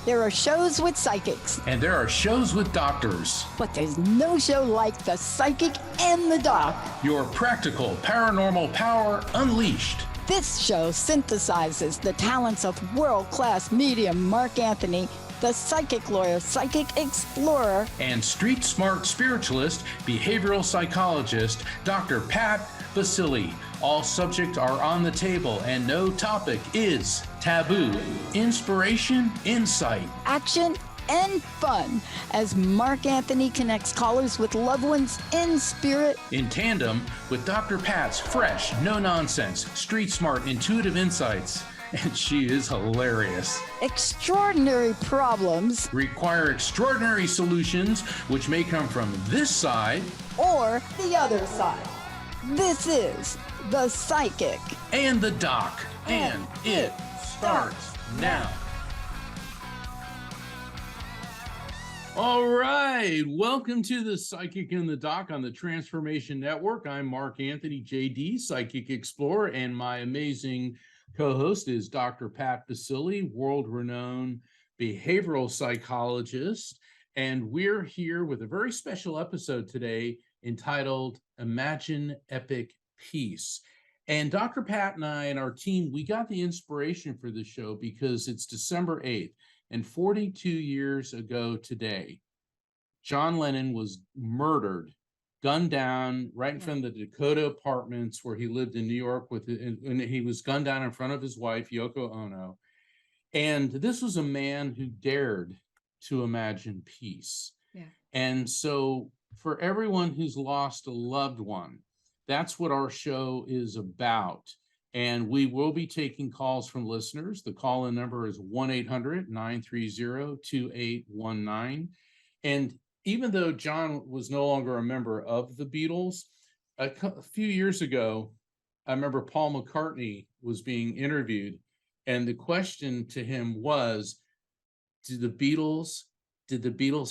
There are shows with psychics. And there are shows with doctors. But there's no show like The Psychic and the Doc. Your practical paranormal power unleashed. This show synthesizes the talents of world-class medium Mark Anthony, the psychic lawyer, psychic explorer, and street smart spiritualist, behavioral psychologist, Dr. Pat Baccili. All subjects are on the table and no topic is taboo. Inspiration, insight, action, and fun as Mark Anthony connects callers with loved ones in spirit. In tandem with Dr. Pat's fresh, no-nonsense, street smart, intuitive insights. And she is hilarious. Extraordinary problems require extraordinary solutions, which may come from this side or the other side. This is The Psychic and the Doc, and it starts now. All right, welcome to The Psychic and the Doc on the Transformation Network. I'm Mark Anthony, JD, Psychic Explorer, and my amazing co-host is Dr. Pat Baccili, world-renowned behavioral psychologist, and we're here with a very special episode today entitled Imagine Epic Peace. And Dr. Pat and I and our team, we got the inspiration for this show because it's December 8th, and 42 years ago today, John Lennon was murdered, gunned down right in front of the Dakota Apartments where he lived in New York and he was gunned down in front of his wife, Yoko Ono. And this was a man who dared to imagine peace. Yeah. And so for everyone who's lost a loved one, that's what our show is about. And we will be taking calls from listeners. The call-in number is 1-800-930-2819. And even though John was no longer a member of the Beatles, a few years ago, I remember Paul McCartney was being interviewed, and the question to him was, did the Beatles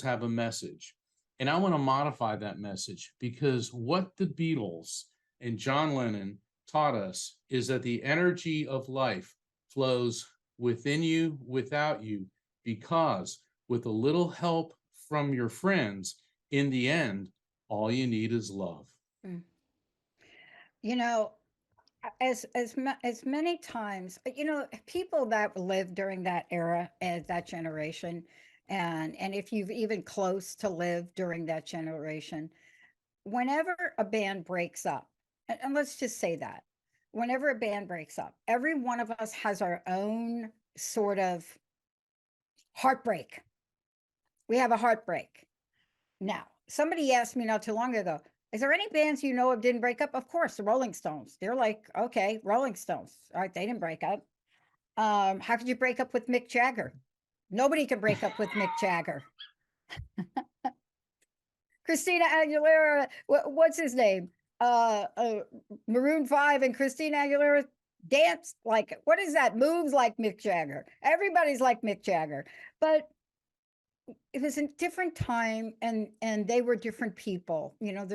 have a message? And I want to modify that message, because what the Beatles and John Lennon taught us is that the energy of life flows within you, without you, because with a little help from your friends, in the end, all you need is love. You know, as many times, you know, people that lived during that era, that generation, and if you've even close to live during that generation, whenever a band breaks up, and let's just say that, whenever a band breaks up, every one of us has our own sort of heartbreak. We have a heartbreak. Now, somebody asked me not too long ago, is there any bands you know of didn't break up? Of course, the Rolling Stones. They're like, okay, Rolling Stones. All right, they didn't break up. How could you break up with Mick Jagger? Nobody can break up with Mick Jagger. Christina Aguilera, what's his name? Maroon 5 and Christina Aguilera dance like, what is that? Moves like Mick Jagger. Everybody's like Mick Jagger. But it was a different time, and they were different people. You know,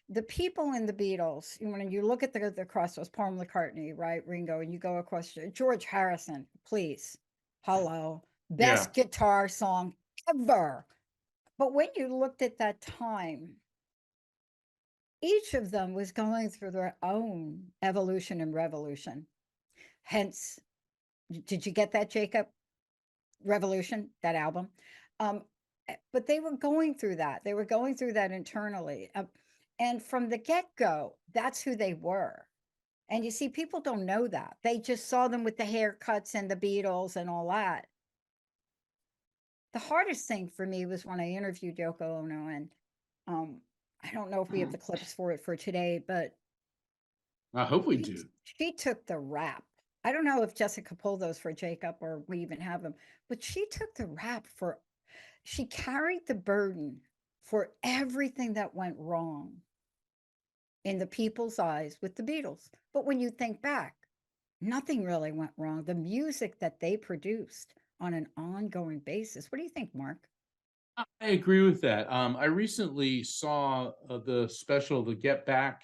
the people in the Beatles, when you look at the crossroads, Paul McCartney, right, Ringo, and you go across to George Harrison, please, hello, best guitar song ever. But when you looked at that time, each of them was going through their own evolution and revolution. Hence, did you get that, Jacob? Revolution, that album. But they were going through that. They were going through that internally. And from the get-go, that's who they were. And you see, people don't know that. They just saw them with the haircuts and the Beatles and all that. The hardest thing for me was when I interviewed Yoko Ono, and I don't know if we have the clips for it for today, but I hope we do. She took the rap. I don't know if Jessica pulled those for Jacob or we even have them, but she took the rap for, she carried the burden for everything that went wrong in the people's eyes with the Beatles. But when you think back, Nothing really went wrong. The music that they produced on an ongoing basis. What do you think, Mark? I agree with that. I recently saw the special, the Get Back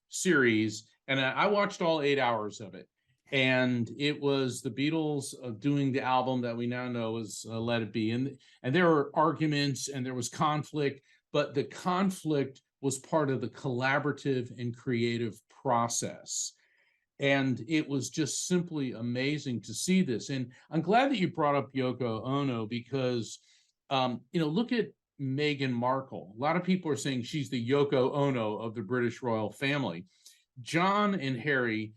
series, and I watched all 8 hours of it. And it was the Beatles doing the album that we now know as Let It Be. And there were arguments and there was conflict, but the conflict was part of the collaborative and creative process. And it was just simply amazing to see this. And I'm glad that you brought up Yoko Ono because, look at Meghan Markle. A lot of people are saying she's the Yoko Ono of the British royal family. John and Harry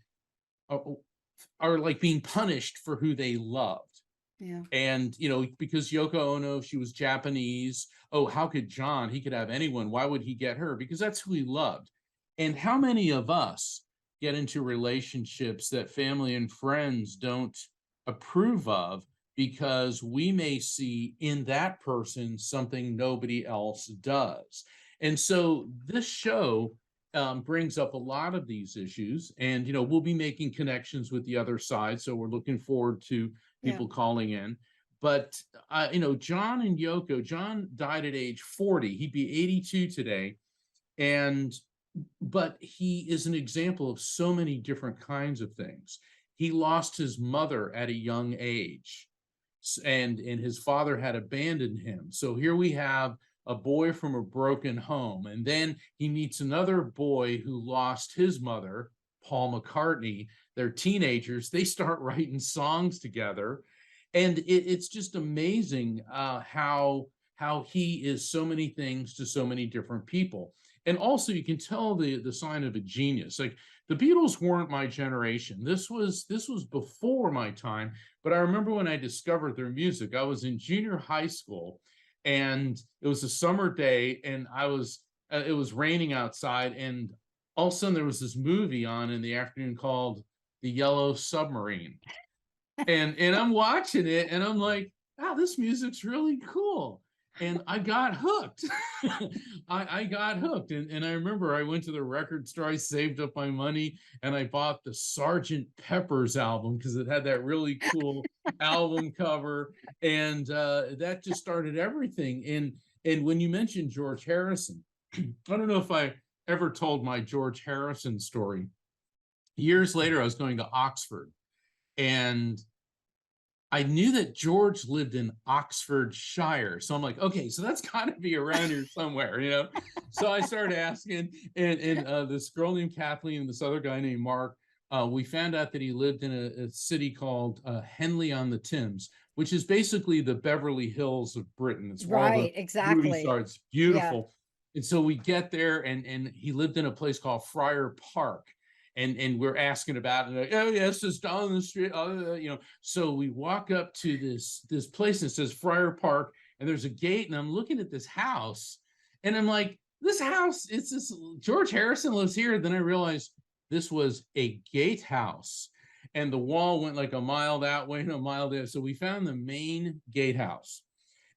are like being punished for who they loved. Yeah. And, because Yoko Ono, she was Japanese. Oh, how could John? He could have anyone. Why would he get her? Because that's who he loved. And how many of us get into relationships that family and friends don't approve of because we may see in that person something nobody else does? And so this show brings up a lot of these issues, and we'll be making connections with the other side, so we're looking forward to people calling in. But John and Yoko, John died at age 40. He'd be 82 today, but he is an example of so many different kinds of things. He lost his mother at a young age, and his father had abandoned him. So here we have a boy from a broken home. And then he meets another boy who lost his mother, Paul McCartney. They're teenagers. They start writing songs together. And it's just amazing how he is so many things to so many different people. And also you can tell the sign of a genius. Like the Beatles weren't my generation. This was before my time. But I remember when I discovered their music, I was in junior high school. And it was a summer day, and it was raining outside, and all of a sudden there was this movie on in the afternoon called The Yellow Submarine. And I'm watching it, and I'm like, wow, this music's really cool. And I got hooked. I got hooked. And I remember I went to the record store, I saved up my money, and I bought the Sgt. Pepper's album because it had that really cool album cover. And that just started everything. And when you mentioned George Harrison, I don't know if I ever told my George Harrison story. Years later, I was going to Oxford, and I knew that George lived in Oxfordshire. So I'm like, okay, so that's got to be around here somewhere. So I started asking, and this girl named Kathleen and this other guy named Mark, we found out that he lived in a city called Henley on the Thames, which is basically the Beverly Hills of Britain. It's where all the movie stars. It's beautiful. Yeah. And so we get there, and he lived in a place called Friar Park. And we're asking about it. Like, oh yes, it's down the street. So we walk up to this place that says Friar Park, and there's a gate, and I'm looking at this house, and I'm like, this house, it's this George Harrison lives here. Then I realized this was a gatehouse, and the wall went like a mile that way and a mile there. So we found the main gatehouse,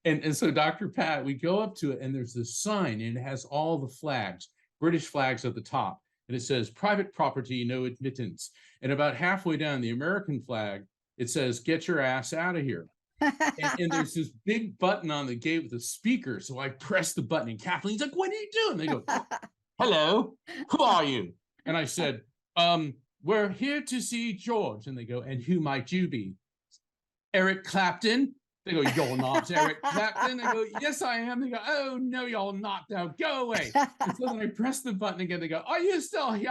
and so Dr. Pat, we go up to it, and there's this sign, and it has all the flags, British flags at the top. And it says private property, no admittance. And about halfway down the American flag, it says, get your ass out of here. and there's this big button on the gate with a speaker. So I press the button, and Kathleen's like, what are you doing? They go, hello, who are you? And I said, we're here to see George. And they go, and who might you be? Eric Clapton. They go, you're not Eric Clapton. They go, yes, I am. They go, oh, no, you're not. Now go away. And so then I press the button again. They go, are you still here?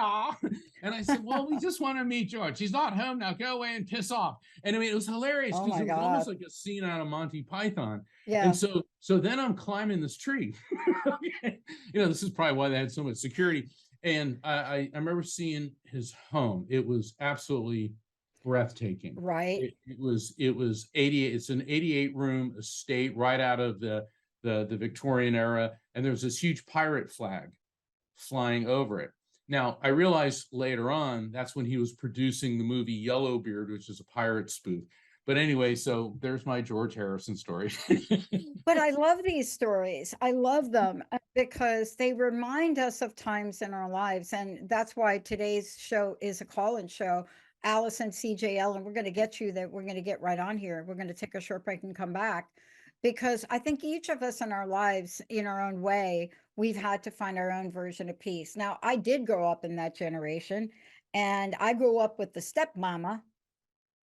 And I said, well, we just want to meet George. He's not home now. Go away and piss off. And I mean, it was hilarious because it was almost like a scene out of Monty Python. Yeah. And so then I'm climbing this tree. This is probably why they had so much security. And I remember seeing his home. It was absolutely breathtaking. Right. It was 88. It's an 88 room estate right out of the Victorian era. And there's this huge pirate flag flying over it. Now, I realized later on, that's when he was producing the movie Yellowbeard, which is a pirate spoof. But anyway, so there's my George Harrison story. But I love these stories. I love them because they remind us of times in our lives. And that's why today's show is a call-in show. Allison CJL, and we're going to get you that. We're going to get right on here. We're going to take a short break and come back because I think each of us in our lives, in our own way, we've had to find our own version of peace. Now, I did grow up in that generation, and I grew up with the stepmama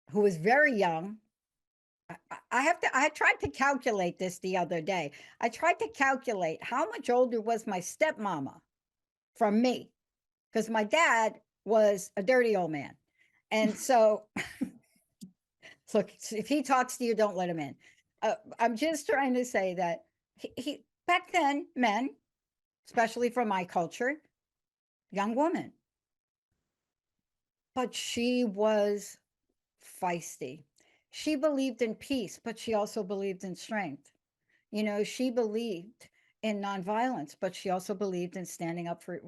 who was very young. I tried to calculate this the other day. I tried to calculate how much older was my stepmama from me, because my dad was a dirty old man. And so, so if he talks to you, don't let him in. I'm just trying to say that he back then, men, especially from my culture, young woman, but she was feisty. She believed in peace, but she also believed in strength. You know, she believed in nonviolence, but she also believed in standing up for.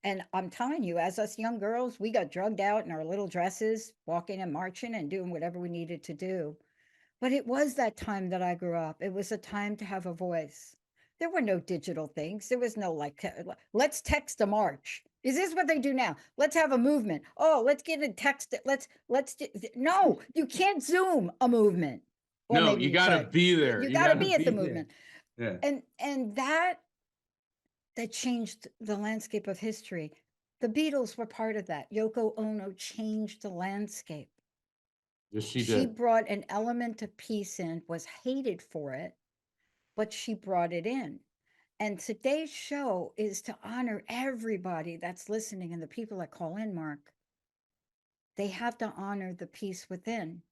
And I'm telling you, as us young girls, we got drugged out in our little dresses, walking and marching and doing whatever we needed to do. But it was that time that I grew up. It was a time to have a voice. There were no digital things. There was no like, let's text a march. Is this what they do now? Let's have a movement. Oh, let's get a text. No, you can't Zoom a movement. Well, No, maybe you got to could. be there. You You got to gotta be at the there. movement. Yeah. And that changed the landscape of history. The Beatles were part of that. Yoko Ono changed the landscape. Yes, she She did. brought an element of peace in, was hated for it, but she brought it in. And today's show is to honor everybody that's listening and the people that call in, Mark. They have to honor the peace within,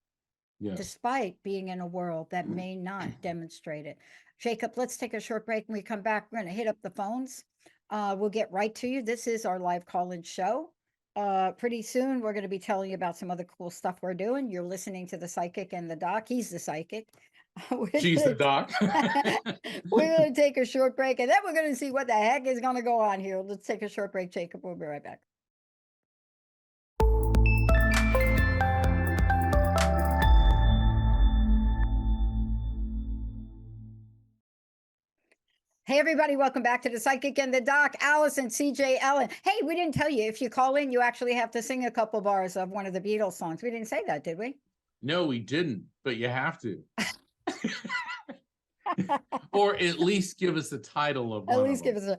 Yes. despite being in a world that may not demonstrate it. Jacob, let's take a short break. When we come back, we're going to hit up the phones. We'll get right to you. This is our live call-in show. Pretty soon, we're going to be telling you about some other cool stuff we're doing. You're listening to the Psychic and the Doc. He's the psychic. She's the doc. We're going to take a short break, and then we're going to see what the heck is going to go on here. Let's take a short break, Jacob. We'll be right back. Hey, everybody, welcome back to the Psychic and the Doc. Allison, CJ, Ellen. Hey, we didn't tell you, if you call in, you actually have to sing a couple bars of one of the Beatles songs. We didn't say that, did we? No, we didn't, but you have to. Or at least give us the title of one. At least give us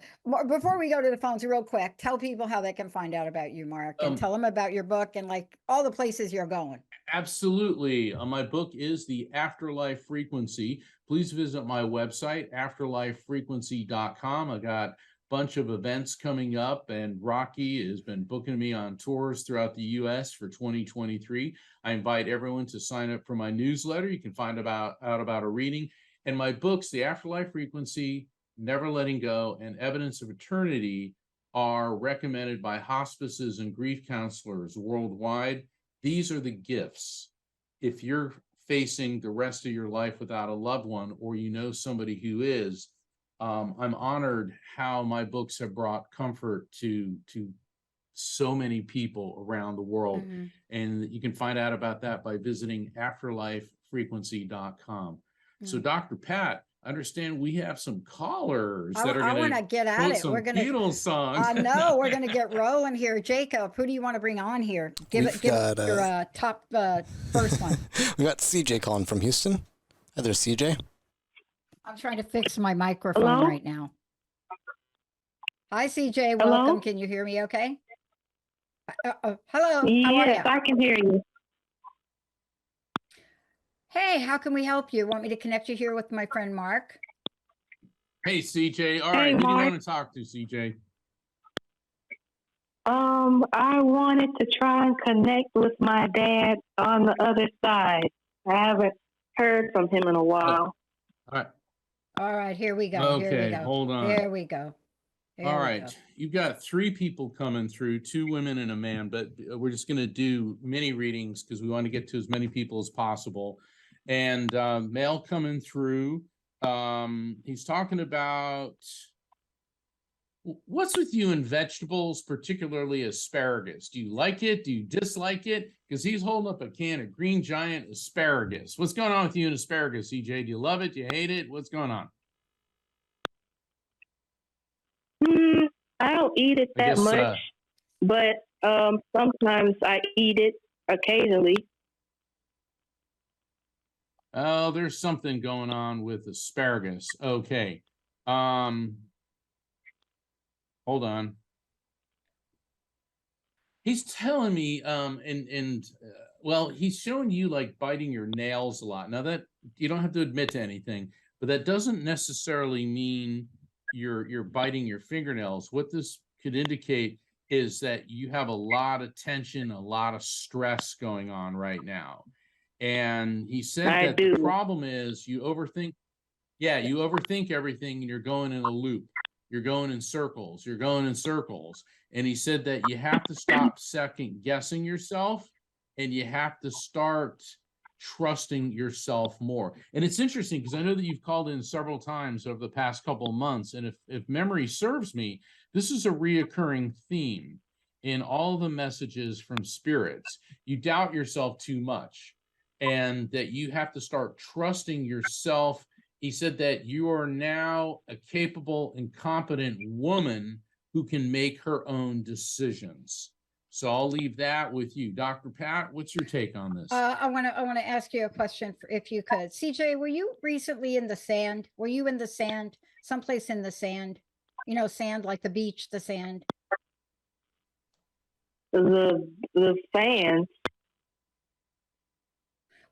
before we go to the phones real quick, tell people how they can find out about you, Mark, and tell them about your book and like all the places you're going. Absolutely. My book is The Afterlife Frequency. Please visit my website, afterlifefrequency.com. I got a bunch of events coming up, and Rocky has been booking me on tours throughout the U.S. for 2023. I invite everyone to sign up for my newsletter. You can find out about a reading. And my books, The Afterlife Frequency, Never Letting Go, and Evidence of Eternity, are recommended by hospices and grief counselors worldwide. These are the gifts. If you're facing the rest of your life without a loved one, or you know somebody who is, I'm honored how my books have brought comfort to so many people around the world. Mm-hmm. And you can find out about that by visiting afterlifefrequency.com. So, Dr. Pat, I understand we have some callers that are going to get at it. We're going to Beatles songs. No, we're going to get rolling here. Jacob, who do you want to bring on here? Give it your top first one. We got CJ calling from Houston. Hi there, CJ. I'm trying to fix my microphone right now. Hi, CJ. Welcome. Hello? Can you hear me okay? Hello. Yes, how are you? I can hear you. Hey, how can we help you? Want me to connect you here with my friend Mark? Hey, CJ. All right. Who do you want to talk to, CJ? I wanted to try and connect with my dad on the other side. I haven't heard from him in a while. All right. Here we go. Okay, here we go. Hold on. There we go. All right. You've got 3 people coming through, 2 women and a man, but we're just going to do mini readings because we want to get to as many people as possible. And male coming through, he's talking about what's with you in vegetables, particularly asparagus. Do you like it? Do you dislike it? Because he's holding up a can of Green Giant asparagus. What's going on with you in asparagus, CJ? Do you love it? Do you hate it? What's going on? I don't eat it that much, but sometimes I eat it. occasionally. Oh, there's something going on with asparagus. Okay. Hold on. He's telling me, well, he's showing you like biting your nails a lot. Now that you don't have to admit to anything, but that doesn't necessarily mean you're biting your fingernails. What this could indicate is that you have a lot of tension, a lot of stress going on right now. And he said I that do. the problem is you overthink. Yeah, you overthink everything and you're going in a loop. You're going in circles. You're going in circles. And he said that you have to stop second guessing yourself and you have to start trusting yourself more. And it's interesting because I know that you've called in several times over the past couple of months. And if memory serves me, this is a reoccurring theme in all the messages from spirits. You doubt yourself too much and that you have to start trusting yourself. He said that you are now a capable and competent woman who can make her own decisions. So I'll leave that with you. Dr. Pat, what's your take on this? I want to ask you a question if you could. CJ, were you recently in the sand? Were you in the sand? Someplace in the sand? You know, sand like the beach, the sand. The fans.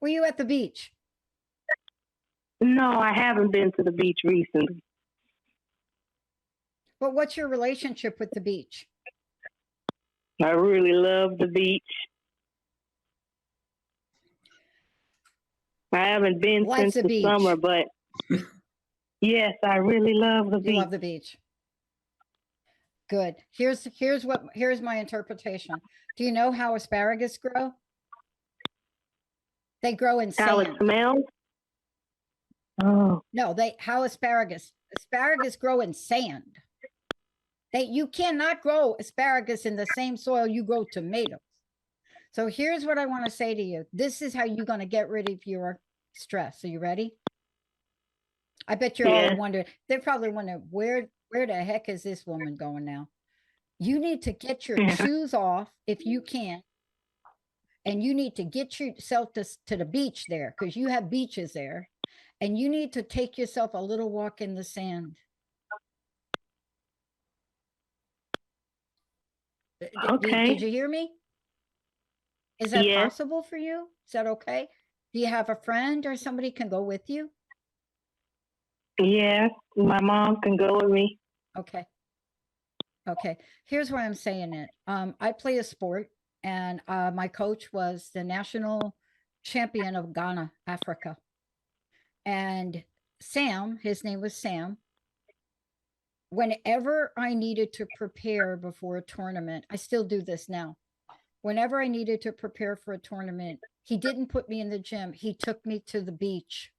Were you at the beach? No, I haven't been to the beach recently. But what's your relationship with the beach? I really love the beach. I haven't been Life's since a the beach. summer, but yes, I really love the You beach. love the beach. Good. Here's my interpretation. Do you know how asparagus grow? They grow in How it sand. smells? Oh, No, how asparagus grow in sand. You cannot grow asparagus in the same soil you grow tomatoes. So here's what I want to say to you. This is how you're going to get rid of your stress. Are you ready? I bet you're all wondering. They're probably wondering, where the heck is this woman going now? You need to get your shoes off if you can. And you need to get yourself to the beach there because you have beaches there. And you need to take yourself a little walk in the sand. okay. Did you hear me? Is that Yes. possible for you? Is that okay? Do you have a friend or somebody can go with you? Yes, my mom can go with me. Okay. Okay. Here's why I'm saying it. I play a sport and my coach was the national champion of Ghana, Africa. And Sam, his name was Sam. Whenever I needed to prepare before a tournament, I still do this now. Whenever I needed to prepare for a tournament, he didn't put me in the gym. He took me to the beach.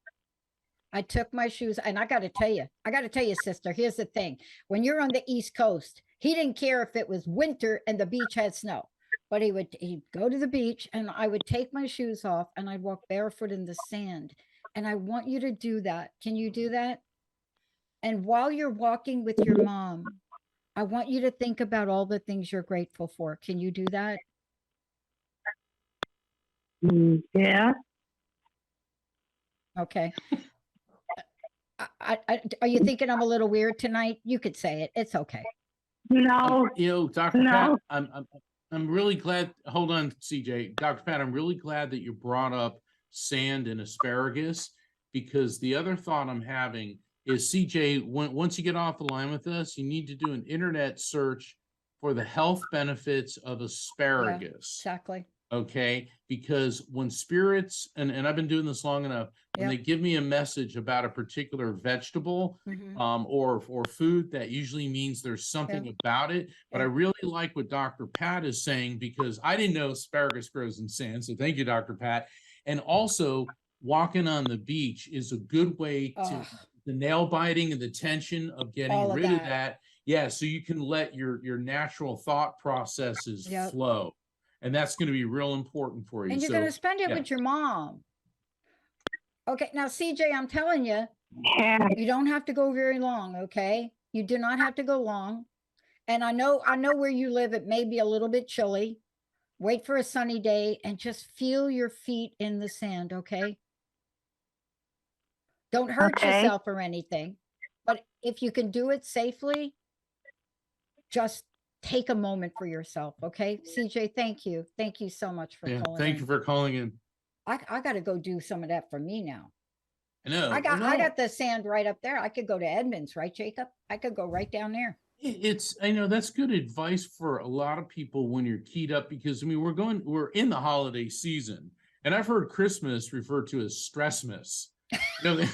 I took my shoes, and I got to tell you, sister, here's the thing. When you're on the East Coast, he didn't care if it was winter and the beach had snow, but he'd go to the beach and I would take my shoes off and I'd walk barefoot in the sand. And I want you to do that. Can you do that? And while you're walking with your mom, I want you to think about all the things you're grateful for. Can you do that? Yeah. Okay. Are you thinking I'm a little weird tonight? You could say it. It's okay. No. Dr. No. Pat, I'm really glad. Hold on, CJ. Dr. Pat, I'm really glad that you brought up sand and asparagus because the other thought I'm having is, CJ, once you get off the line with us, you need to do an internet search for the health benefits of asparagus. Yeah, exactly. Okay, because when spirits, and I've been doing this long enough, when they give me a message about a particular vegetable or food, that usually means there's something about it. But I really like what Dr. Pat is saying because I didn't know asparagus grows in sand. So thank you, Dr. Pat. And also, walking on the beach is a good way to the nail biting and the tension of getting rid of that. Yeah, so you can let your natural thought processes flow. And that's going to be real important for you. And you're going to spend it with your mom. Okay. Now, CJ, I'm telling you, you don't have to go very long. Okay. You do not have to go long. And I know where you live, it may be a little bit chilly, Wait for a sunny day and just feel your feet in the sand, okay? Don't hurt Okay. yourself or anything. But if you can do it safely, just take a moment for yourself, okay? CJ, thank you. Thank you so much for Yeah, calling thank in. you for calling in. I got to go do some of that for me now. I know. I well, no, got the sand right up there. I could go to Edmonds, right, Jacob? I could go right down there. It's, I know that's good advice for a lot of people when you're keyed up, because I mean, we're in the holiday season, and I've heard Christmas referred to as Stressmas. You know,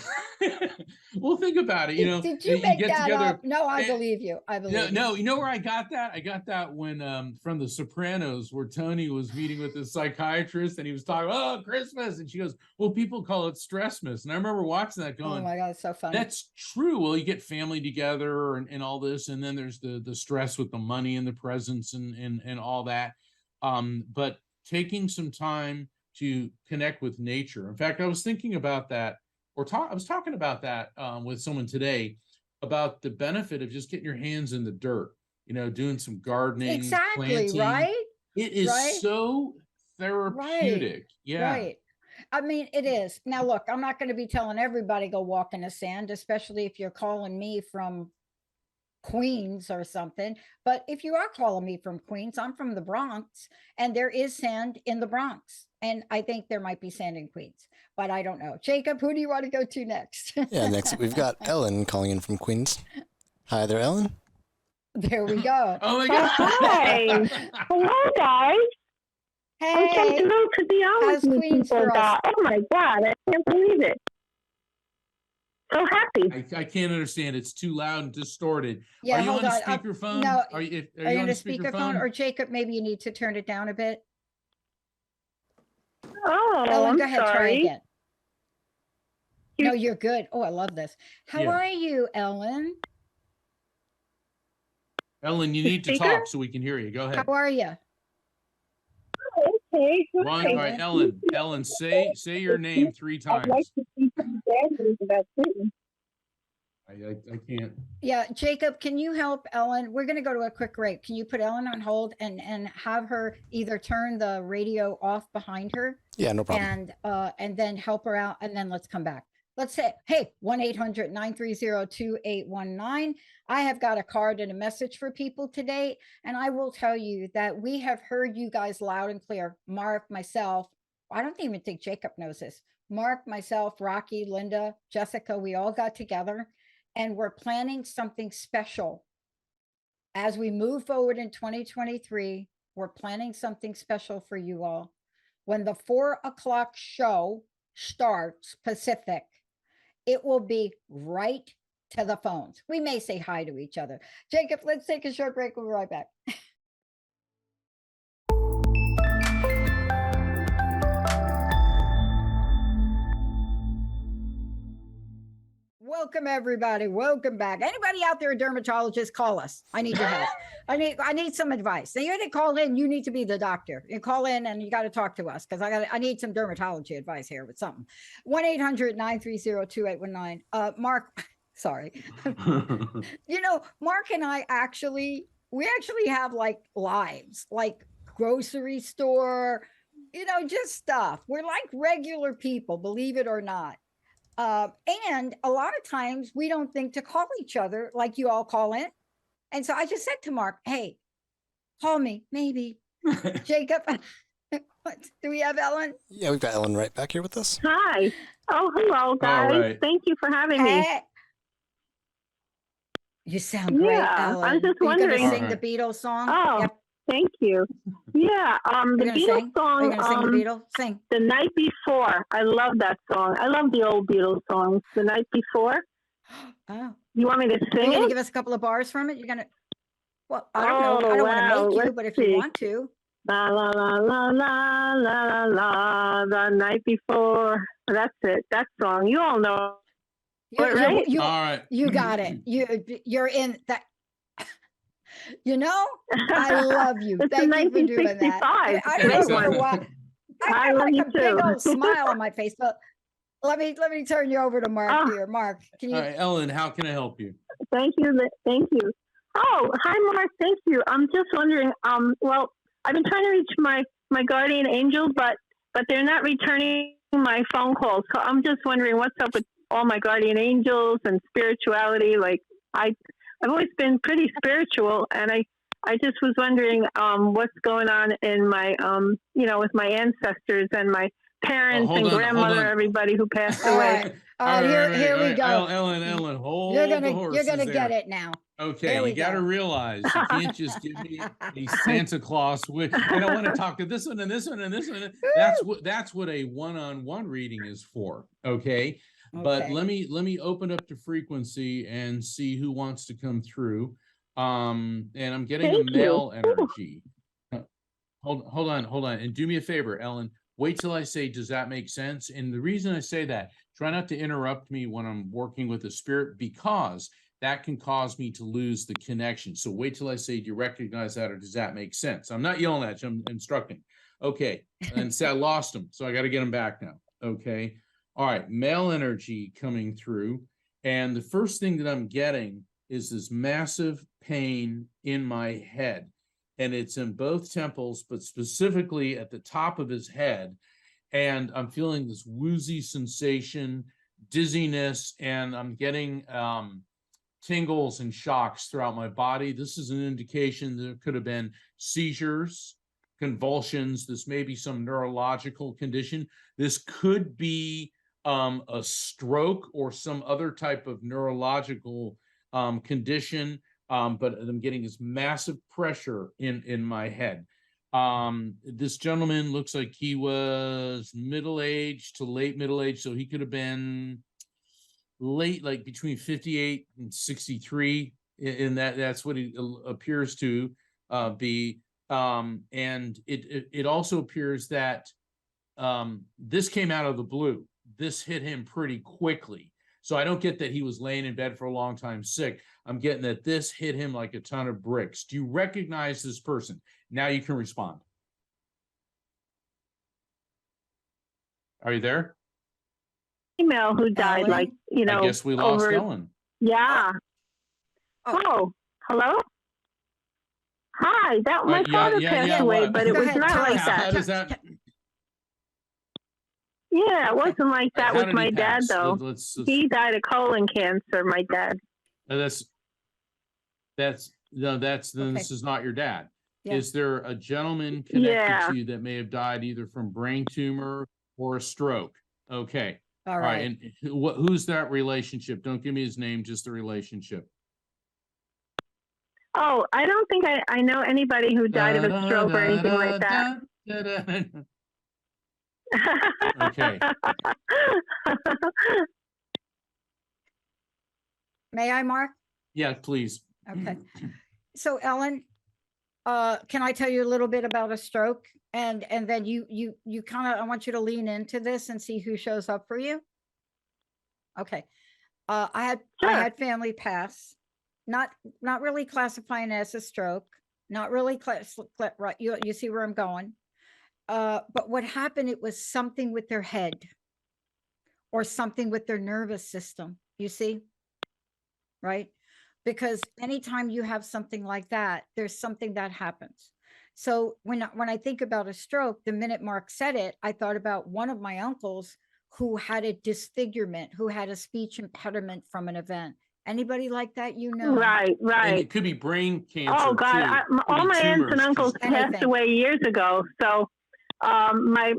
well, think about it. You know, Did you make get that together. up? No, I and- believe you. I believe you. No, you know where I got that? I got that when from The Sopranos, where Tony was meeting with his psychiatrist and he was talking, oh, Christmas, and she goes, well, people call it Stressmas. And I remember watching that Oh going, my God, it's so funny. that's true. Well, you get family together and all this, and then there's the stress with the money and the presents and all that. But taking some time to connect with nature. In fact, I was thinking about that, I was talking about that with someone today, about the benefit of just getting your hands in the dirt, you know, doing some gardening, Exactly, planting. right? It is Right? so therapeutic. Yeah. Right. I mean, it is. Now, look, I'm not going to be telling everybody go walk in the sand, especially if you're calling me from Queens or something. But if you are calling me from Queens, I'm from the Bronx, and there is sand in the Bronx. And I think there might be sand in Queens, but I don't know. Jacob, who do you want to go to next? Yeah, next we've got Ellen calling in from Queens. Hi there, Ellen. There we go. Oh my God. Hi. Hello, guys. I'm Hey, sentimental to be on how's with you Queens people, for us? God. Oh my God, I can't believe it. So happy. I can't understand. It's too loud and distorted. Yeah, Are you hold on a on. speakerphone? No, Are you are you on on a a speakerphone? Or Jacob, maybe you need to turn it down a bit. Oh, Ellen, I'm go ahead, try sorry. again. No, you're good. Oh, I love this. How Yeah. are you, Ellen? Ellen, you need to Speaker? talk so we can hear you. Go ahead. How are you? Okay. One, all right, Ellen, say your name 3 I'd like times. to see some families about Clinton. I can't. Yeah, Jacob, can you help Ellen? We're going to go to a quick break. Can you put Ellen on hold and have her either turn the radio off behind her? Yeah, no problem. And then help her out, and then let's come back. Let's say, hey, 1-800-930-2819. I have got a card and a message for people today, and I will tell you that we have heard you guys loud and clear. Mark, myself, I don't even think Jacob knows this. Mark, myself, Rocky, Linda, Jessica, we all got together, and we're planning something special. As we move forward in 2023, we're planning something special for you all. When the 4 o'clock show starts Pacific, it will be right to the phones. We may say hi to each other. Jacob, let's take a short break. We'll be right back. Welcome, everybody. Welcome back. Anybody out there, a dermatologist, call us. I need your help. I need some advice. Now, you didn't call in. You need to be the doctor. You call in and you got to talk to us, because I need some dermatology advice here with something. 1-800-930-2819. Mark, sorry. You know, Mark and I actually have like lives, like grocery store, you know, just stuff. We're like regular people, believe it or not. And a lot of times we don't think to call each other like you all call in. And so I just said to Mark, hey, call me, maybe. Jacob, do we have Ellen? Yeah, we've got Ellen right back here with us. Hi. Oh, hello, guys. right. Thank you for having me. Hey. You sound great, Yeah, I was Ellen. just Are you going to wondering- sing the Beatles song? Oh, Yep. thank you. Yeah, the You're gonna Beatles sing? Are you song, going to sing the Beatles? Sing. The Night Before. I love that song. I love the old Beatles songs. The Night Before. Oh, You want me to you're sing going to it? give us a couple of bars from it? You're going to, well, I don't know. Oh, I don't want to wow. make you, Let's but if see. you want to. La la la la la la la la. The Night Before. That's it. That song. You all know. Right? You All right. You got it. You're in that. You know, I love you. It's Thank the you for doing that. 1965. I don't know Exactly. for what. I I got love like you a big too. old smile on my face, but let me turn you over to Mark Oh. here. Mark, can you? All right, Ellen, how can I help you? Thank you. Thank you. Oh, hi, Mark. Thank you. I'm just wondering, well, I've been trying to reach my my guardian angels, but they're not returning my phone calls. So I'm just wondering what's up with all my guardian angels and spirituality. Like I've always been pretty spiritual, and I just was wondering what's going on in my with my ancestors and my parents and grandmother, everybody who passed All away. right. All right, here we go. Ellen, hold You're the gonna horses get there. it now. Okay, There we you got to go. realize you can't just give me a Santa Claus with, and I want to talk to this one and this one and this one. That's what a one-on-one reading is for. Okay. But Okay. let me open up the frequency and see who wants to come through. And I'm getting Thank a male energy. Hold on. And do me a favor, Ellen. Wait till I say, does that make sense? And the reason I say that, try not to interrupt me when I'm working with a spirit, because that can cause me to lose the connection. So wait till I say, do you recognize that, or does that make sense? I'm not yelling at you, I'm instructing. Okay, and say I lost him, so I got to get him back now. Okay, all right, male energy coming through. And the first thing that I'm getting is this massive pain in my head. And it's in both temples, but specifically at the top of his head. And I'm feeling this woozy sensation, dizziness, and I'm getting tingles and shocks throughout my body. This is an indication there could have been seizures, convulsions. This may be some neurological condition. This could be a stroke or some other type of neurological condition. But I'm getting this massive pressure in my head. This gentleman looks like he was middle-aged to late middle-aged, so he could have been late, like between 58 and 63, and that's what he appears to be. And it also appears that this came out of the blue. This hit him pretty quickly. So I don't get that he was laying in bed for a long time sick. I'm getting that this hit him like a ton of bricks. Do you recognize this person? Now you can respond. Are you there? Female who died, Ellen? like, I guess we lost Ellen. Yeah. Oh, hello? Hi, my father passed away, but it Go was ahead, not tell like us. that. How does that? Yeah, it wasn't like that How with did my he dad, pass? though. Let's He died of colon cancer, my dad. That's then Okay. this is not your dad. Yeah. Is there a gentleman connected Yeah. to you that may have died either from brain tumor or a stroke? Okay. All right. And who's that relationship? Don't give me his name, just the relationship. Oh, I don't think I know anybody who died of a stroke or anything like that. Okay. May I, Mark? Yeah, please. Okay. So Ellen, can I tell you a little bit about a stroke? And then you kind of, I want you to lean into this and see who shows up for you. Okay. I had family pass, not really classifying as a stroke, not really right. You see where I'm going. But what happened, it was something with their head or something with their nervous system, you see, right? Because anytime you have something like that, there's something that happens. So when I think about a stroke, the minute Mark said it, I thought about one of my uncles who had a disfigurement, who had a speech impediment from an event. Anybody like that, you know? Right. And it could be brain cancer. Oh God, too. all my aunts and uncles passed away years ago. So my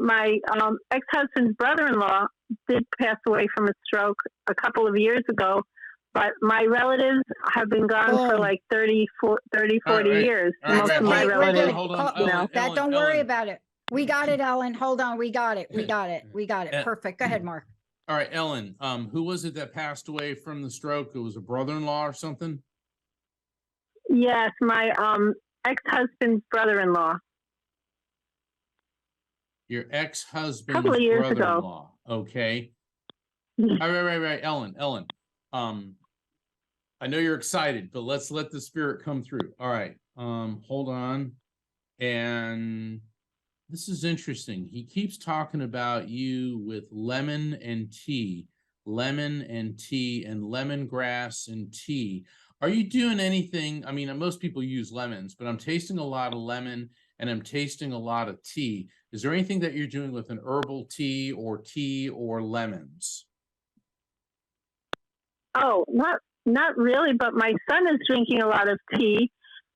ex-husband's brother-in-law did pass away from a stroke a couple of years ago, but my relatives have been gone for like 30, 40 years. Most of my relatives, hold on. Don't worry about it. We got it, Ellen. Hold on. We got it. Perfect. Go ahead, Mark. All right, Ellen, who was it that passed away from the stroke? It was a brother-in-law or something? Yes, my ex-husband's brother-in-law. Your ex-husband's brother-in-law. Okay. Right. Ellen. I know you're excited, but let's let the spirit come through. All right. Hold on. And this is interesting. He keeps talking about you with lemon and tea, and lemongrass and tea. Are you doing anything? I mean, most people use lemons, but I'm tasting a lot of lemon and I'm tasting a lot of tea. Is there anything that you're doing with an herbal tea or lemons? Oh, not really, but my son is drinking a lot of tea,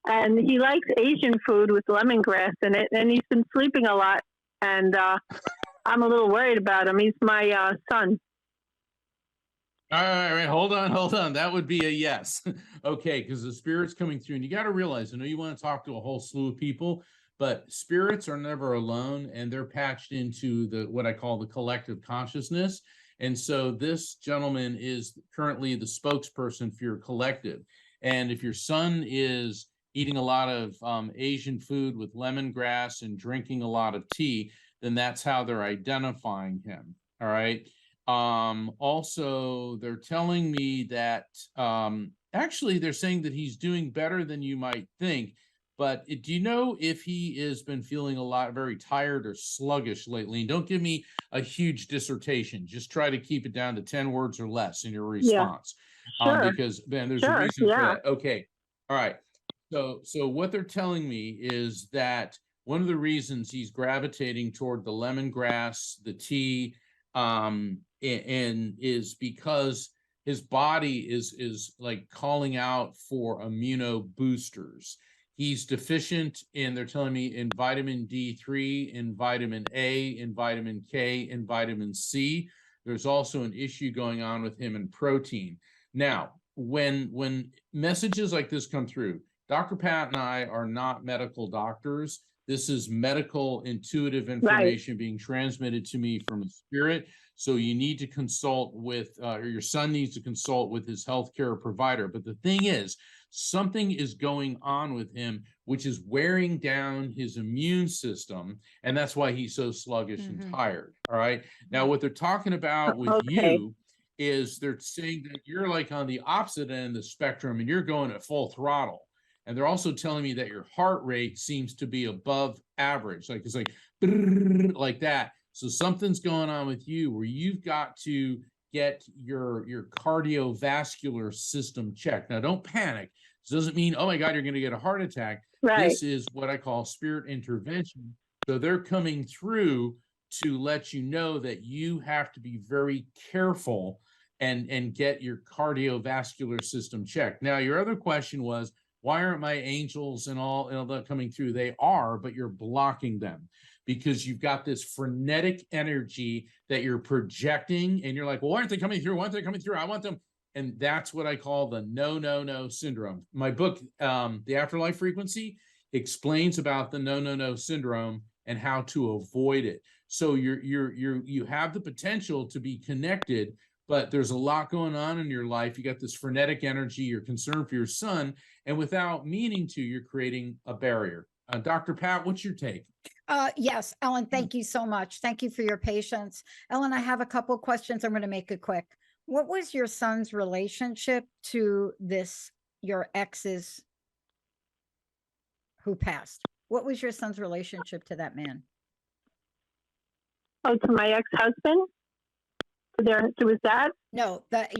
and he likes Asian food with lemongrass in it, and he's been sleeping a lot, and I'm a little worried about him. He's my son. All right, hold on. That would be a yes. Okay, because the spirit's coming through, and you got to realize, I know you want to talk to a whole slew of people, but spirits are never alone, and they're patched into the what I call the collective consciousness. And so this gentleman is currently the spokesperson for your collective. And if your son is eating a lot of Asian food with lemongrass and drinking a lot of tea, then that's how they're identifying him. All right. Also, they're telling me that actually they're saying that he's doing better than you might think. But do you know if he has been feeling very tired or sluggish lately? And don't give me a huge dissertation. Just try to keep it down to 10 words or less in your response. Yeah. Sure. Because then there's a reason for that. Okay. All right. So what they're telling me is that one of the reasons he's gravitating toward the lemongrass, the tea, and is because his body is like calling out for immuno boosters. He's deficient, and they're telling me, in vitamin D3, in vitamin A, in vitamin K, in vitamin C. There's also an issue going on with him in protein. Now, when messages like this come through, Dr. Pat and I are not medical doctors. This is medical intuitive information being transmitted to me from a spirit. So you need to consult with, or your son needs to consult with his healthcare provider. But the thing is, something is going on with him, which is wearing down his immune system. And that's why he's so sluggish and tired. All right. Now, what they're talking about with you is they're saying that you're like on the opposite end of the spectrum and you're going at full throttle. And they're also telling me that your heart rate seems to be above average. Like it's like that. So something's going on with you where you've got to get your cardiovascular system checked. Now, don't panic. This doesn't mean, oh my God, you're going to get a heart attack. Right. This is what I call spirit intervention. So they're coming through to let you know that you have to be very careful and get your cardiovascular system checked. Now, your other question was, why aren't my angels and all that coming through? They are, but you're blocking them because you've got this frenetic energy that you're projecting, and you're like, well, why aren't they coming through? Why aren't they coming through? I want them. And that's what I call the no syndrome. My book, The Afterlife Frequency, explains about the no syndrome and how to avoid it. So you have the potential to be connected, but there's a lot going on in your life. You got this frenetic energy, you're concerned for your son, and without meaning to, you're creating a barrier. Dr. Pat, what's your take? Yes, Ellen, thank you so much. Thank you for your patience. Ellen, I have a couple of questions. I'm going to make it quick. What was your son's relationship to your ex's who passed? What was your son's relationship to that man? Oh, to my ex-husband? To his dad? No, that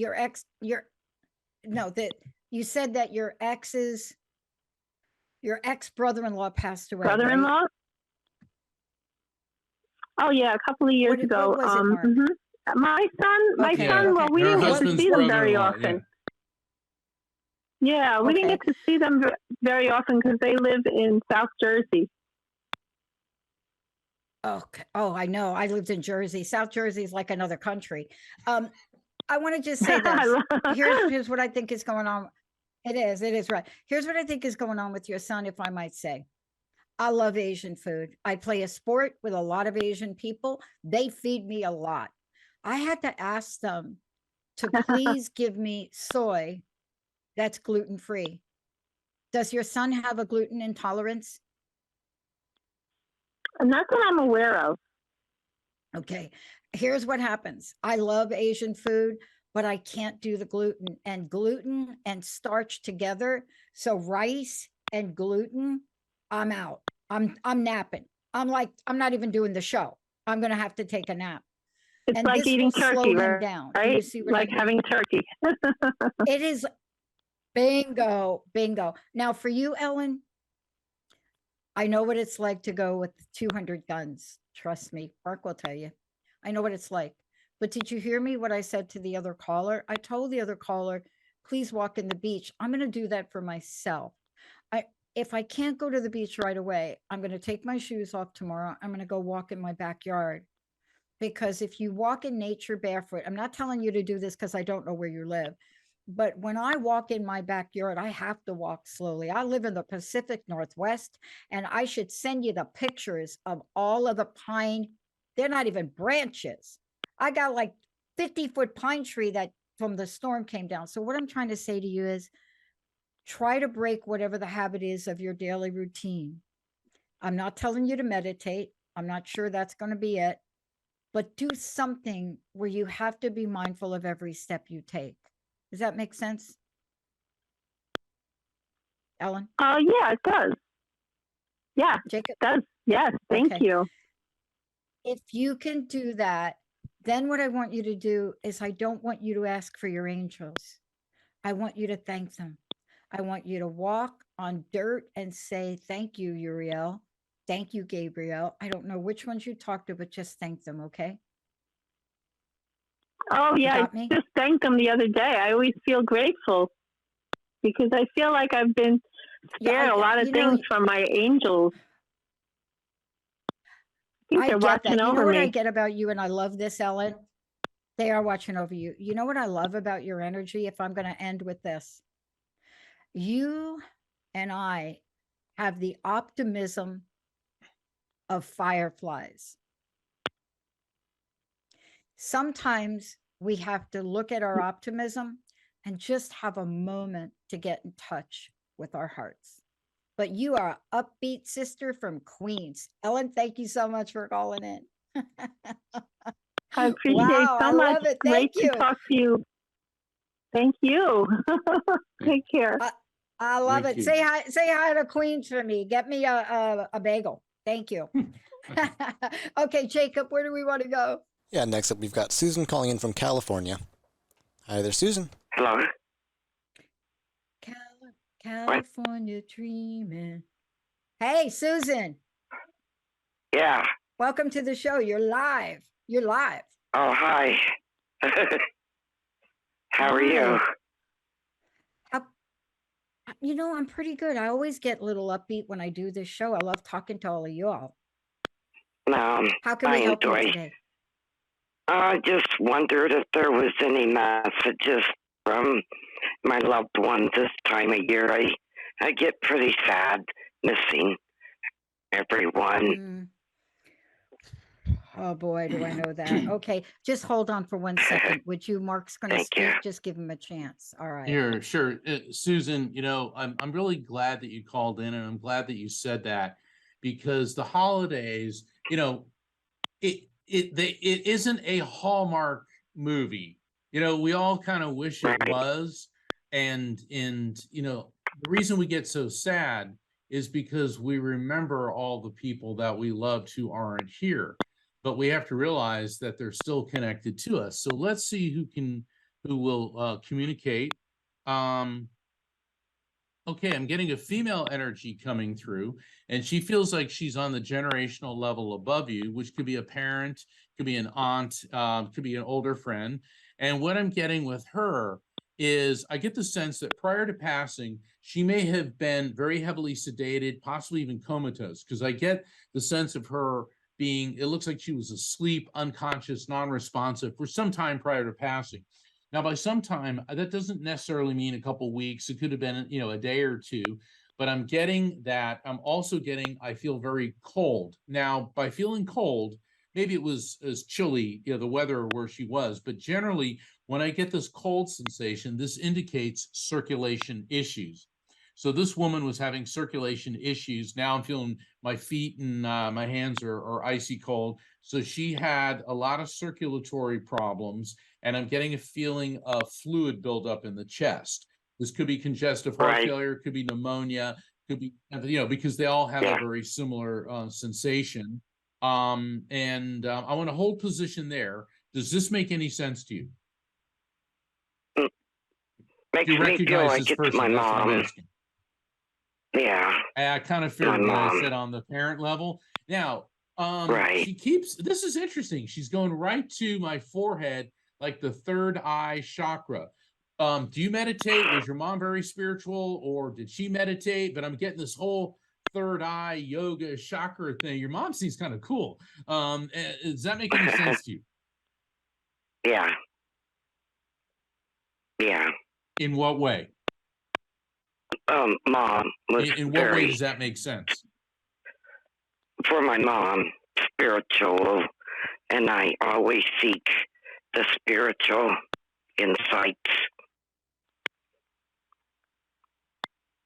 you said that your ex brother-in-law passed away. Brother-in-law? Right? Oh yeah, a couple of years ago. What was it, Mark? My son. Well, we didn't get to see them very often. Yeah, we didn't get to see them very often because they live in South Jersey. Okay. Oh, I know. I lived in Jersey. South Jersey is like another country. I want to just say this. Here's what I think is going on. It is right. Here's what I think is going on with your son, if I might say. I love Asian food. I play a sport with a lot of Asian people. They feed me a lot. I had to ask them to please give me soy that's gluten-free. Does your son have a gluten intolerance? Not that I'm aware of. Okay, here's what happens. I love Asian food, but I can't do the gluten and starch together. So rice and gluten, I'm out. I'm napping. I'm not even doing the show. I'm going to have to take a nap. It's and like eating turkey, down. Right? You see what like having turkey. It is bingo. Now for you, Ellen, I know what it's like to go with 200 guns. Trust me, Mark will tell you. I know what it's like. But did you hear me what I said to the other caller? I told the other caller, please walk in the beach. I'm going to do that for myself. If I can't go to the beach right away, I'm going to take my shoes off tomorrow. I'm going to go walk in my backyard. Because if you walk in nature barefoot, I'm not telling you to do this because I don't know where you live. But when I walk in my backyard, I have to walk slowly. I live in the Pacific Northwest, and I should send you the pictures of all of the pine. They're not even branches. I got like 50-foot pine tree that from the storm came down. So what I'm trying to say to you is try to break whatever the habit is of your daily routine. I'm not telling you to meditate. I'm not sure that's going to be it, but do something where you have to be mindful of every step you take. Does that make sense? Ellen? Yeah, it does. Yeah, Jacob? it does. Yes, thank Okay. you. If you can do that, then what I want you to do is I don't want you to ask for your angels. I want you to thank them. I want you to walk on dirt and say, thank you, Uriel. Thank you, Gabriel. I don't know which ones you talked to, but just thank them, okay? Oh, You yeah, got me? I just thanked them the other day. I always feel grateful because I feel like I've been spared a lot of things from my angels. I think they're get that. watching You know over what I me. get about you, and I love this, Ellen? They are watching over you. You know what I love about your energy? If I'm going to end with this, you and I have the optimism of fireflies. Sometimes we have to look at our optimism and just have a moment to get in touch with our hearts. But you are an upbeat sister from Queens. Ellen, thank you so much for calling in. I appreciate wow, so I much. love it. Great Thank you. to talk to you. Thank you. Take care. I love Thank it. you. Say hi to Queens for me. Get me a bagel. Thank you. Okay, Jacob, where do we want to go? Yeah, next up we've got Susan calling in from California. Hi there, Susan. Hello. California dreaming. Hey, Susan. Yeah. Welcome to the show. You're live. You're live. Oh, hi. How are you? You know, I'm pretty good. I always get a little upbeat when I do this show. I love talking to all of you all. How can we help you today? I just wondered if there was any messages from my loved ones this time of year. I get pretty sad missing everyone. Oh boy, do I know that. Okay, just hold on for 1 second. Would you? Mark's going to Thank speak. you. Just give him a chance. All right. Here, sure. Susan, you know, I'm really glad that you called in, and I'm glad that you said that, because the holidays, you know, it isn't a Hallmark movie. You know, we all kind of wish it was. And you know, the reason we get so sad is because we remember all the people that we loved who aren't here. But we have to realize that they're still connected to us. So let's see who will communicate. Okay, I'm getting a female energy coming through, and she feels like she's on the generational level above you, which could be a parent, could be an aunt, could be an older friend. And what I'm getting with her is I get the sense that prior to passing, she may have been very heavily sedated, possibly even comatose, because I get the sense of her being, it looks like she was asleep, unconscious, non-responsive for some time prior to passing. Now, by some time, that doesn't necessarily mean a couple of weeks. It could have been, you know, a day or two. But I'm getting that. I'm also getting, I feel very cold. Now, by feeling cold, maybe it was as chilly, you know, the weather where she was. But generally, when I get this cold sensation, this indicates circulation issues. So this woman was having circulation issues. Now I'm feeling my feet and my hands are icy cold. So she had a lot of circulatory problems, and I'm getting a feeling of fluid buildup in the chest. This could be congestive heart failure, could be pneumonia, could be, you know, because they all have a very similar sensation. I want to hold position there. Does this make any sense to you? Makes me feel like it's my mom. Yeah. I kind of figured My what I mom. said on the parent level. Now, Right. she keeps, this is interesting. She's going right to my forehead, like the third eye chakra. Do you meditate? Was your mom very spiritual, or did she meditate? But I'm getting this whole third eye yoga chakra thing. Your mom seems kind of cool. Does that make any sense to you? Yeah. Yeah. In what way? Mom was In what way very, does that make sense? for my mom, spiritual, and I always seek the spiritual insights.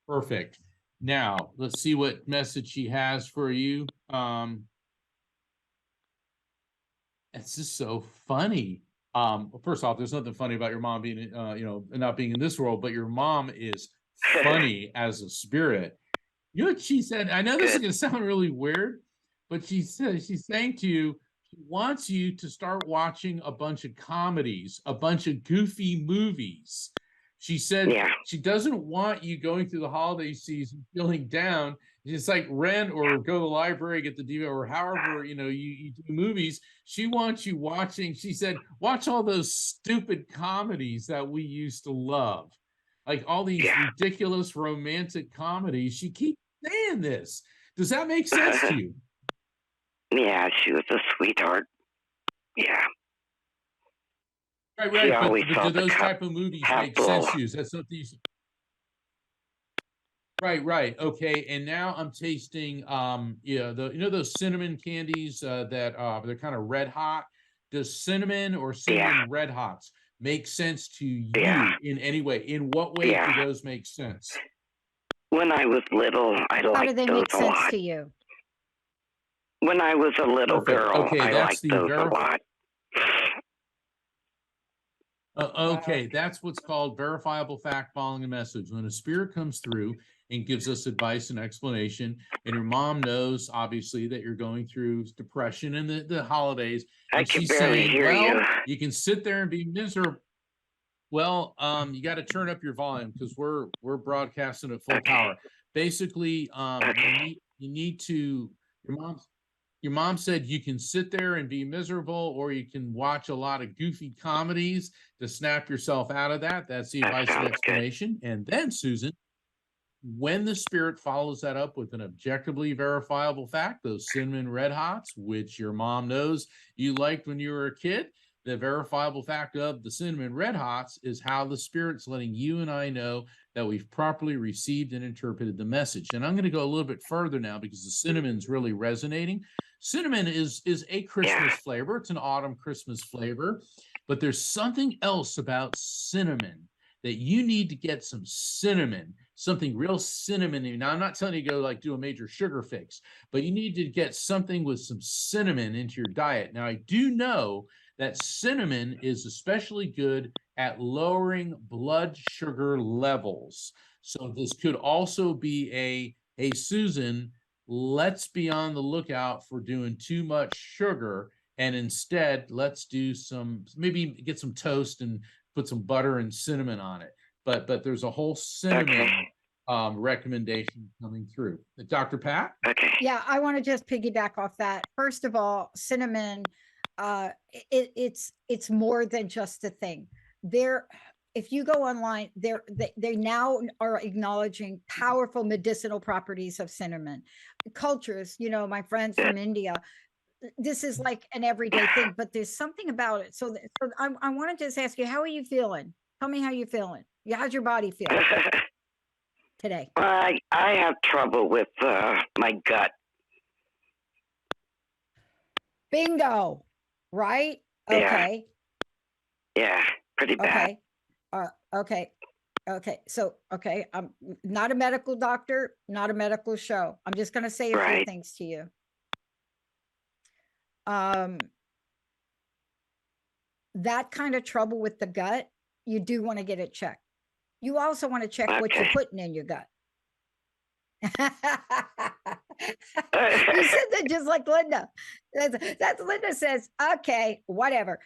Perfect. Now, let's see what message she has for you. It's just so funny. First off, there's nothing funny about your mom being, not being in this world, but your mom is funny as a spirit. You know what she said? I know this is going to sound really weird, but she said, she's saying to you, she wants you to start watching a bunch of comedies, a bunch of goofy movies. She said Yeah. she doesn't want you going through the holiday season feeling down. It's like rent or go to the library, get the DVD, or however, you do movies. She wants you watching. She said, watch all those stupid comedies that we used to love. Like all these Yeah. ridiculous romantic comedies. She keeps saying this. Does that make sense to you? Yeah, she was a sweetheart. Yeah. Right, She right. always But do felt the those cup type of movies half make full. sense to you? Is that something you... Right, right. Okay. And now I'm tasting those cinnamon candies that they're kind of red hot. Does cinnamon or cinnamon red hots make sense to you in any way? In what way do those make sense? When I was little, I How do liked they those make a sense lot. to you? When I was a little Perfect. girl, Okay, I that's liked the those a lot. Okay, that's what's called verifiable fact following a message. When a spirit comes through and gives us advice and explanation, and your mom knows, obviously, that you're going through depression and the holidays, I and can she's barely saying, hear well, you. you can sit there and be miserable. Well, you got to turn up your volume because we're broadcasting at full power. Basically, you need to, your mom said you can sit there and be miserable, or you can watch a lot of goofy comedies to snap yourself out of that. That's the advice and explanation. And then, Susan, when the spirit follows that up with an objectively verifiable fact, those cinnamon red hots, which your mom knows you liked when you were a kid, the verifiable fact of the cinnamon red hots is how the spirit's letting you and I know that we've properly received and interpreted the message. And I'm going to go a little bit further now because the cinnamon's really resonating. Cinnamon is a Christmas flavor. It's an autumn Christmas flavor, but there's something else about cinnamon that you need to get some cinnamon, something real cinnamony. Now, I'm not telling you to go like do a major sugar fix, but you need to get something with some cinnamon into your diet. Now, I do know that cinnamon is especially good at lowering blood sugar levels. So this could also be hey, Susan, let's be on the lookout for doing too much sugar. And instead, let's do maybe get some toast and put some butter and cinnamon on it. But there's a whole cinnamon recommendation coming through. Dr. Pat? Okay. Yeah, I want to just piggyback off that. First of all, cinnamon, it's more than just a thing. If you go online, they now are acknowledging powerful medicinal properties of cinnamon. Cultures, my friends from India, this is like an everyday thing, but there's something about it. So I want to just ask you, how are you feeling? Tell me how you're feeling. How's your body feel today? I have trouble with my gut. Bingo. Right? Okay. Yeah, pretty bad. Okay. Okay. So, I'm not a medical doctor, not a medical show. I'm just going to say a few things to you. That kind of trouble with the gut, you do want to get it checked. You also want to check what you're putting in your gut. You said that just like Linda. That's Linda says, okay, whatever.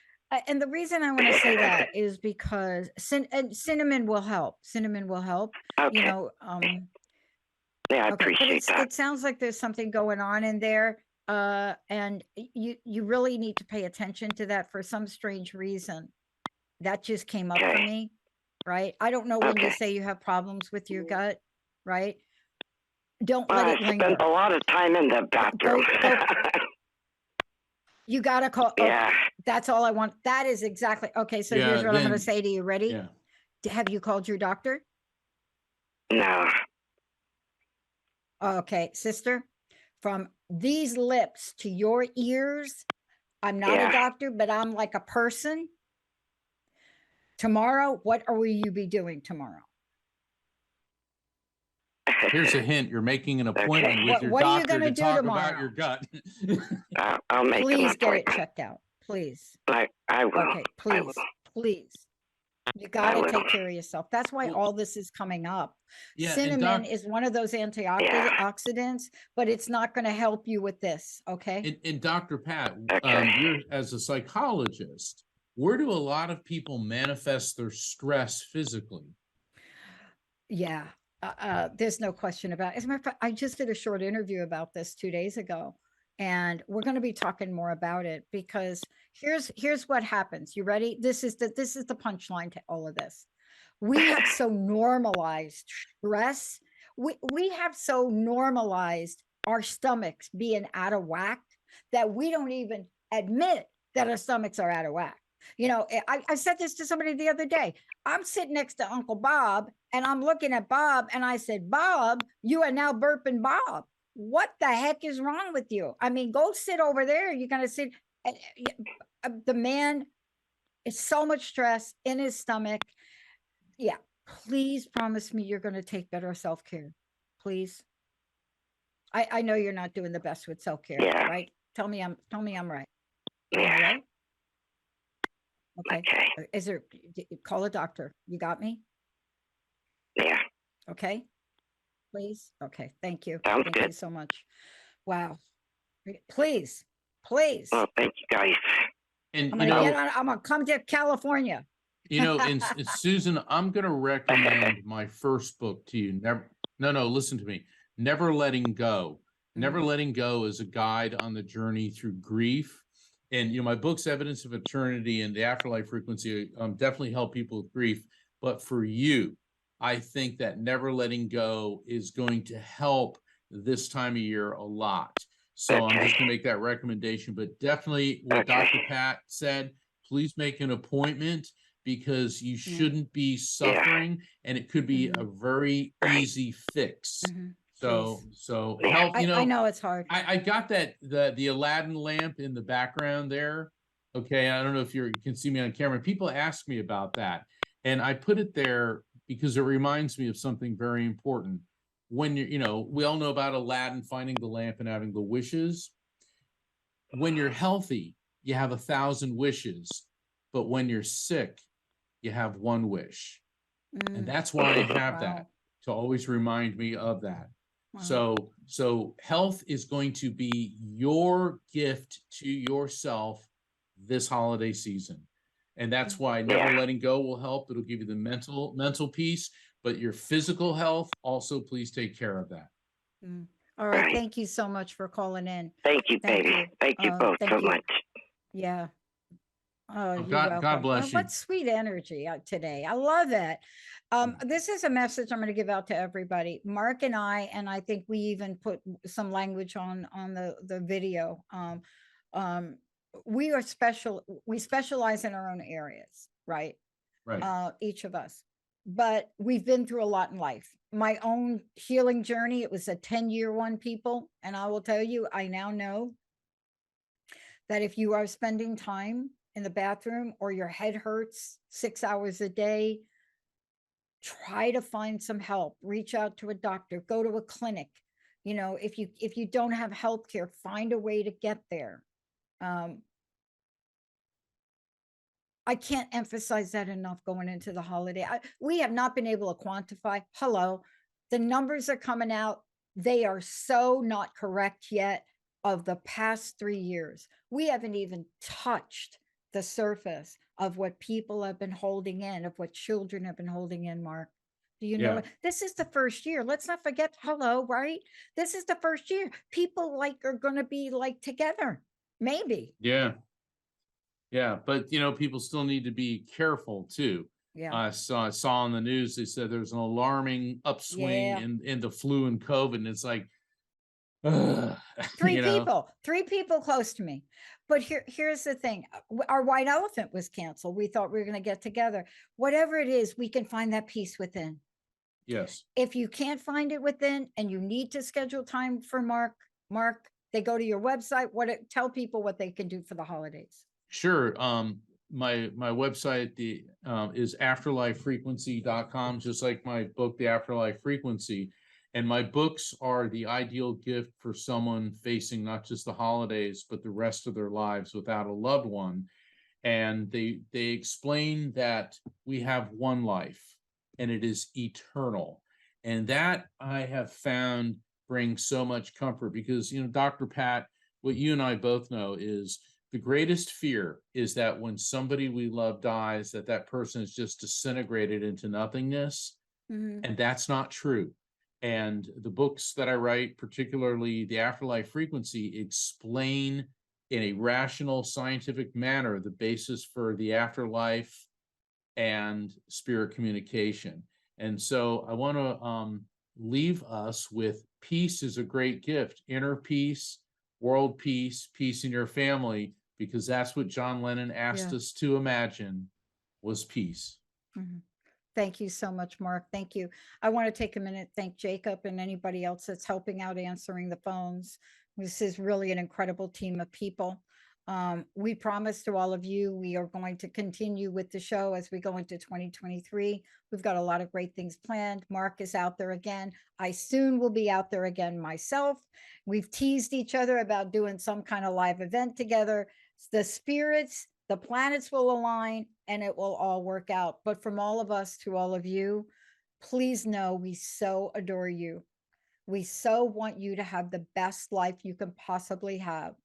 And the reason I want to say that is because cinnamon will help. Cinnamon will help. Okay. Yeah, I Okay, but appreciate that. it sounds like there's something going on in there, and you really need to pay attention to that for some strange reason. That just came up for Okay. me, right? I don't know when you Okay. say you have problems with your gut, right? Don't Well, let I it linger. spent a lot of time in the bathroom. You gotta call. Oh, Yeah. that's all I want. That is exactly okay. So here's Yeah, what I'm gonna then- say to you. Ready? Yeah. Have you called your doctor? No. Okay, sister, from these lips to your ears, I'm not Yeah. a doctor, but I'm like a person. Tomorrow, what will you be doing tomorrow? Here's a hint. You're making an appointment with your What are you doctor gonna to do talk tomorrow? about your gut. I'll make Please an get it appointment. checked out. Please. I will. Okay, I please, will. please. You got to will. take care of yourself. That's why Well, all this is coming up. Yeah, and Cinnamon doc, is one of those antioxidants, but it's not going to help you with this. Okay. and Dr. Pat, Okay. you're as a psychologist, where do a lot of people manifest their stress physically? Yeah. There's no question about it. As a matter of fact, I just did a short interview about this 2 days ago, and we're going to be talking more about it because here's what happens. You ready? This is the punchline to all of this. We have so normalized stress. We have so normalized our stomachs being out of whack that we don't even admit that our stomachs are out of whack. You know, I said this to somebody the other day. I'm sitting next to Uncle Bob and I'm looking at Bob and I said, Bob, you are now burping Bob. What the heck is wrong with you? I mean, go sit over there. You're going to sit. The man is so much stress in his stomach. Yeah. Please promise me you're going to take better self-care. Please. I know you're not doing the best with self-care, Yeah. right? Tell me I'm right. Yeah. Right? Okay. Okay. Is there, call a doctor. You got me? Yeah. Okay. Please. Okay. Thank you. Sounds Thank good. you so much. Wow. Please. Please. Well, thank you guys. And I'm gonna come to California. and Susan, I'm gonna recommend my first book to you. Listen to me. Never Letting Go. Never Letting Go is a guide on the journey through grief. And my book's Evidence of Eternity and the Afterlife Frequency definitely help people with grief. But for you, I think that Never Letting Go is going to help this time of year a lot. So I'm just gonna make that recommendation, but definitely what Dr. Pat said, please make an appointment because you shouldn't be suffering and it could be a very easy fix. So help, I know it's hard. I got that the Aladdin lamp in the background there. Okay, I don't know if you can see me on camera. People ask me about that, and I put it there because it reminds me of something very important. When we all know about Aladdin finding the lamp and having the wishes. When you're healthy, you have 1,000 wishes, but when you're sick, you have one wish, and that's why I have that to always remind me of that. Wow. So health is going to be your gift to yourself this holiday season. And that's why Never Letting Go will help. It'll give you the mental peace, but your physical health also, please take care of that. All right. Thank you so much for calling in. Thank you, baby. Thank you both so much. Yeah. Oh, you're God welcome. bless you. What sweet energy today. I love it. This is a message I'm going to give out to everybody. Mark and I think we even put some language on the video. We are special. We specialize in our own areas, right? Right. Each of us. But we've been through a lot in life. My own healing journey, it was a 10-year one, people. And I will tell you, I now know that if you are spending time in the bathroom or your head hurts 6 hours a day, try to find some help. Reach out to a doctor, go to a clinic. If you don't have health care, find a way to get there. I can't emphasize that enough going into the holiday. We have not been able to quantify. Hello, the numbers are coming out. They are so not correct yet of the past 3 years. We haven't even touched the surface of what people have been holding in, of what children have been holding in, Mark. Do you know Yeah. it? This is the first year. Let's not forget, hello, right? This is the first year. People like are going to be like together. Maybe. Yeah. Yeah. But, people still need to be careful too. Yeah. I saw on the news, they said there's an alarming upswing Yeah. in the flu and COVID. And it's like, ugh, Three people close to me. But here's the thing. Our white elephant was canceled. We thought we were going to get together. Whatever it is, we can find that peace within. Yes. If you can't find it within and you need to schedule time for Mark, they go to your website. Tell people what they can do for the holidays. Sure. My website is afterlifefrequency.com, just like my book, The Afterlife Frequency. And my books are the ideal gift for someone facing not just the holidays, but the rest of their lives without a loved one. And they explain that we have one life and it is eternal. And that I have found brings so much comfort because, Dr. Pat, what you and I both know is the greatest fear is that when somebody we love dies, that person is just disintegrated into nothingness. Mhm. And that's not true. And the books that I write, particularly The Afterlife Frequency, explain in a rational, scientific manner the basis for the afterlife and spirit communication. And so I want to leave us with peace is a great gift, inner peace, world peace, peace in your family, because that's what John Lennon asked us to imagine was peace. Mhm. Thank you so much, Mark. Thank you. I want to take a minute, thank Jacob and anybody else that's helping out answering the phones. This is really an incredible team of people. We promise to all of you, we are going to continue with the show as we go into 2023. We've got a lot of great things planned. Mark is out there again. I soon will be out there again myself. We've teased each other about doing some kind of live event together. The spirits, the planets will align and it will all work out. But from all of us to all of you, please know we so adore you. We so want you to have the best life you can possibly have.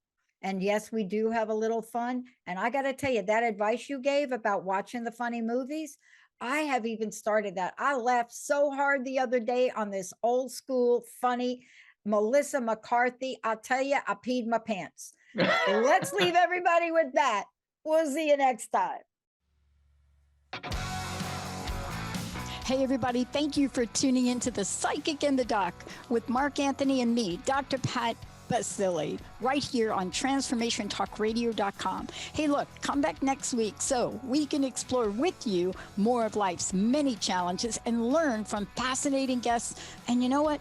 And yes, we do have a little fun. And I got to tell you, that advice you gave about watching the funny movies, I have even started that. I laughed so hard the other day on this old school funny Melissa McCarthy. I'll tell you, I peed my pants. Let's leave everybody with that. We'll see you next time. Hey, everybody. Thank you for tuning into the Psychic in the Doc with Mark Anthony and me, Dr. Pat Baccili, right here on TransformationTalkRadio.com. Hey, look, come back next week so we can explore with you more of life's many challenges and learn from fascinating guests. And you know what?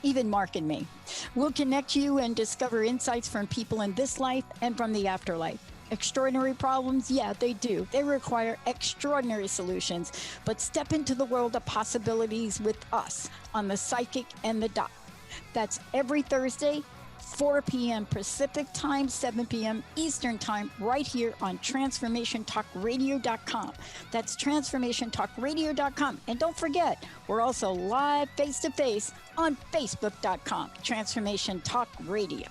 Even Mark and me. We'll connect you and discover insights from people in this life and from the afterlife. Extraordinary problems? Yeah, they do. They require extraordinary solutions. But step into the world of possibilities with us on the Psychic and the Doc. That's every Thursday, 4 p.m. Pacific time, 7 p.m. Eastern time, right here on TransformationTalkRadio.com. That's TransformationTalkRadio.com. And don't forget, we're also live face-to-face on Facebook.com, Transformation Talk Radio.